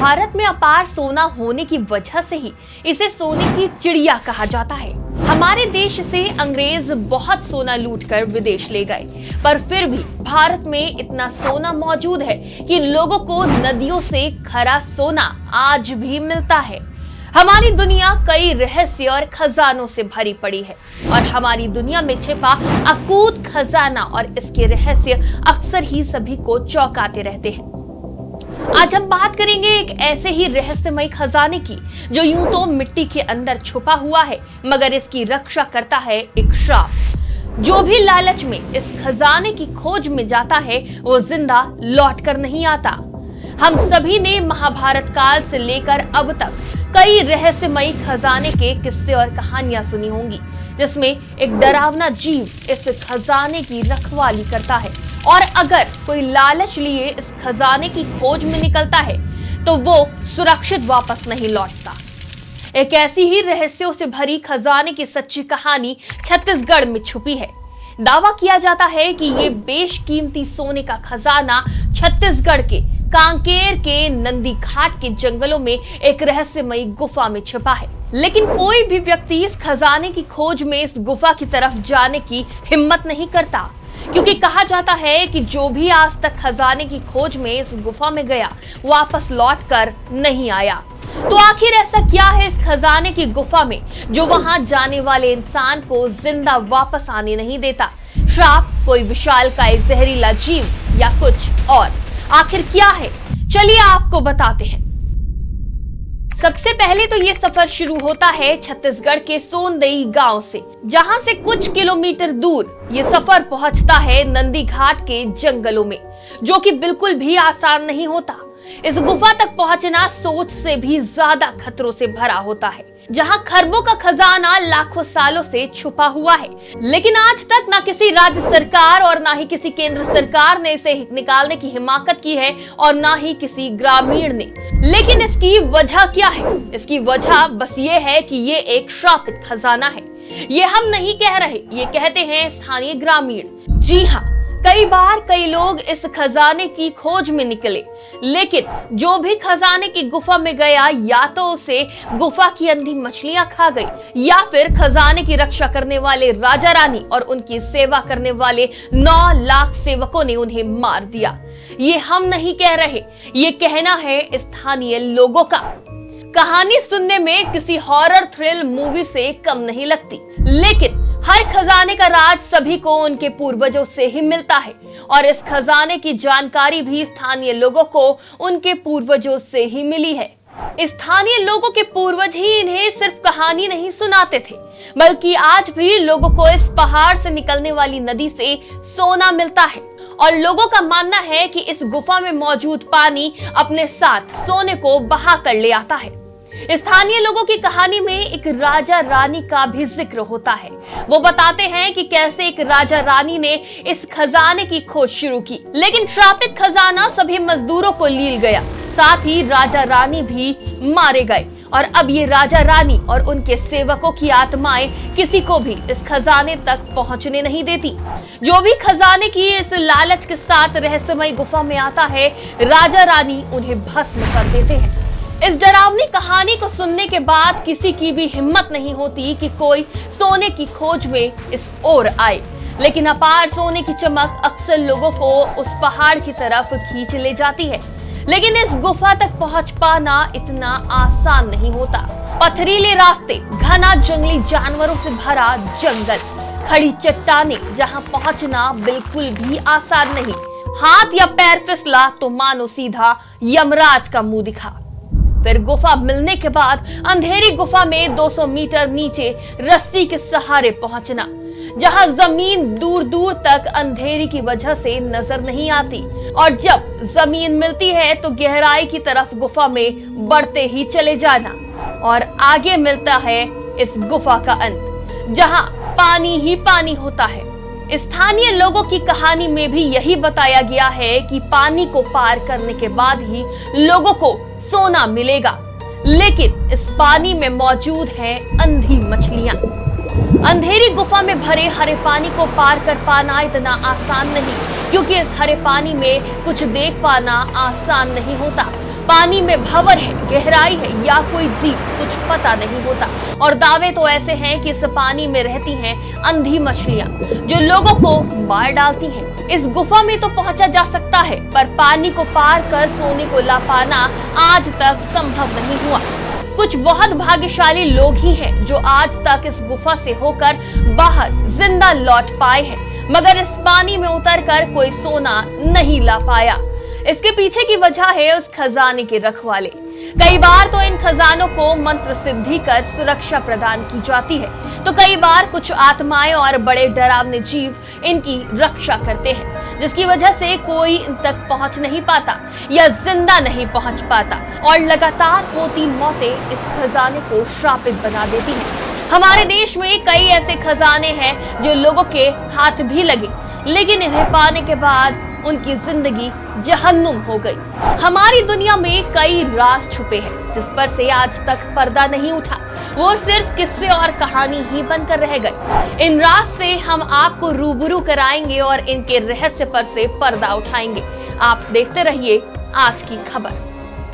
भारत में अपार सोना होने की वजह से ही इसे सोने की चिड़िया कहा जाता है। हमारे देश से अंग्रेज बहुत सोना लूटकर विदेश ले गए, पर फिर भी भारत में इतना सोना मौजूद है कि लोगों को नदियों से खरा सोना आज भी मिलता है। हमारी दुनिया कई रहस्य और खजानों से भरी पड़ी है और हमारी दुनिया में छिपा अकूत खजाना और इसके रहस्य अक्सर ही सभी को चौंकाते रहते हैं। आज हम बात करेंगे एक ऐसे ही रहस्यमय खजाने की जो यूं तो मिट्टी के अंदर छुपा हुआ है, मगर इसकी रक्षा करता है एक श्राप। जो भी लालच में इस खजाने की खोज में जाता है वो जिंदा लौट कर नहीं आता। हम सभी ने महाभारत काल से लेकर अब तक कई रहस्यमयी खजाने के किस्से और कहानियां सुनी होंगी, जिसमें एक डरावना जीव इस खजाने की रखवाली करता है और अगर कोई लालच लिए इस खजाने की खोज में निकलता है तो वो सुरक्षित वापस नहीं लौटता। एक ऐसी ही रहस्यों से भरी खजाने की सच्ची कहानी छत्तीसगढ़ में छुपी है। दावा किया जाता है कि ये बेशकीमती सोने का खजाना छत्तीसगढ़ के कांकेर के नंदी घाट के जंगलों में एक रहस्यमयी गुफा में छिपा है, लेकिन कोई भी व्यक्ति इस खजाने की खोज में इस गुफा की तरफ जाने की हिम्मत नहीं करता, क्योंकि कहा जाता है कि जो भी आज तक खजाने की खोज में इस गुफा में गया वापस लौट कर नहीं आया। तो आखिर ऐसा क्या है इस खजाने की गुफा में जो वहां जाने वाले इंसान को जिंदा वापस आने नहीं देता? श्राप, कोई विशालकाय जहरीला जीव या कुछ और? आखिर क्या है, चलिए आपको बताते हैं। सबसे पहले तो ये सफर शुरू होता है छत्तीसगढ़ के सोनदई गांव से, जहां से कुछ किलोमीटर दूर ये सफर पहुंचता है नंदी घाट के जंगलों में, जो कि बिल्कुल भी आसान नहीं होता। इस गुफा तक पहुंचना सोच से भी ज्यादा खतरों से भरा होता है, जहां खरबों का खजाना लाखों सालों से छुपा हुआ है, लेकिन आज तक ना किसी राज्य सरकार और ना ही किसी केंद्र सरकार ने इसे निकालने की हिमाकत की है और ना ही किसी ग्रामीण ने। लेकिन इसकी वजह क्या है? इसकी वजह बस ये है कि ये एक श्रापित खजाना है। ये हम नहीं कह रहे, ये कहते हैं स्थानीय ग्रामीण। जी हाँ, कई बार कई लोग इस खजाने की खोज में निकले, लेकिन जो भी खजाने की गुफा में गया या तो उसे गुफा की अंधी मछलियां खा गई या फिर खजाने की रक्षा करने वाले राजा रानी और उनकी सेवा करने वाले 9 लाख सेवकों ने उन्हें मार दिया। ये हम नहीं कह रहे, ये कहना है स्थानीय लोगों का। कहानी सुनने में किसी हॉरर थ्रिल मूवी से कम नहीं लगती, लेकिन हर खजाने का राज सभी को उनके पूर्वजों से ही मिलता है और इस खजाने की जानकारी भी स्थानीय लोगों को उनके पूर्वजों से ही मिली है। स्थानीय लोगों के पूर्वज ही इन्हें सिर्फ कहानी नहीं सुनाते थे, बल्कि आज भी लोगों को इस पहाड़ से निकलने वाली नदी से सोना मिलता है और लोगों का मानना है कि इस गुफा में मौजूद पानी अपने साथ सोने को बहा कर ले आता है। स्थानीय लोगों की कहानी में एक राजा रानी का भी जिक्र होता है। वो बताते हैं कि कैसे एक राजा रानी ने इस खजाने की खोज शुरू की, लेकिन श्रापित खजाना सभी मजदूरों को लील गया, साथ ही राजा रानी भी मारे गए और अब ये राजा रानी और उनके सेवकों की आत्माएं किसी को भी इस खजाने तक पहुंचने नहीं देती। जो भी खजाने की इस लालच के साथ रहस्यमय गुफा में आता है, राजा रानी उन्हें भस्म कर देते हैं। इस डरावनी कहानी को सुनने के बाद किसी की भी हिम्मत नहीं होती कि कोई सोने की खोज में इस ओर आए, लेकिन अपार सोने की चमक अक्सर लोगों को उस पहाड़ की तरफ खींच ले जाती है। लेकिन इस गुफा तक पहुंच पाना इतना आसान नहीं होता। पथरीले रास्ते, घना जंगली जानवरों से भरा जंगल, खड़ी चट्टानें जहां पहुंचना बिल्कुल भी आसान नहीं। हाथ या पैर फिसला तो मानो सीधा यमराज का मुंह दिखा। फिर गुफा मिलने के बाद अंधेरी गुफा में 200 मीटर नीचे रस्सी के सहारे पहुंचना, जहां जमीन दूर दूर तक अंधेरी की वजह से नजर नहीं आती और जब जमीन मिलती है तो गहराई की तरफ गुफा में बढ़ते ही चले जाना और आगे मिलता है इस गुफा का अंत, जहां पानी ही पानी होता है। स्थानीय लोगों की कहानी में भी यही बताया गया है कि पानी को पार करने के बाद ही लोगों को सोना मिलेगा, लेकिन इस पानी में मौजूद हैं अंधी मछलियां। अंधेरी गुफा में भरे हरे पानी को पार कर पाना इतना आसान नहीं, क्योंकि इस हरे पानी में कुछ देख पाना आसान नहीं होता। पानी में भंवर है, गहराई है या कोई जीव, कुछ पता नहीं होता। और दावे तो ऐसे हैं कि इस पानी में रहती हैं अंधी मछलियां जो लोगों को मार डालती हैं। इस गुफा में तो पहुंचा जा सकता है, पर पानी को पार कर सोने को ला पाना आज तक संभव नहीं हुआ। कुछ बहुत भाग्यशाली लोग ही हैं जो आज तक इस गुफा से होकर बाहर जिंदा लौट पाए हैं, मगर इस पानी में उतरकर कोई सोना नहीं ला पाया। इसके पीछे की वजह है उस खजाने के रखवाले। कई बार तो इन खजानों को मंत्र सिद्धि कर सुरक्षा प्रदान की जाती है, तो कई बार कुछ आत्माएं और बड़े डरावने जीव इनकी रक्षा करते हैं, जिसकी वजह से कोई इन तक पहुंच नहीं पाता या जिंदा नहीं पहुंच पाता, और लगातार होती मौतें इस खजाने को श्रापित बना देती हैं। हमारे देश में कई ऐसे खजाने हैं जो लोगों के हाथ भी लगे, लेकिन इन्हें पाने के बाद उनकी जिंदगी जहन्नुम हो गई। हमारी दुनिया में कई राज छुपे हैं जिस पर से आज तक पर्दा नहीं उठा, वो सिर्फ किस्से और कहानी ही बनकर रह गए। इन राज से हम आपको रूबरू कराएंगे और इनके रहस्य पर से पर्दा उठाएंगे। आप देखते रहिए आज की खबर।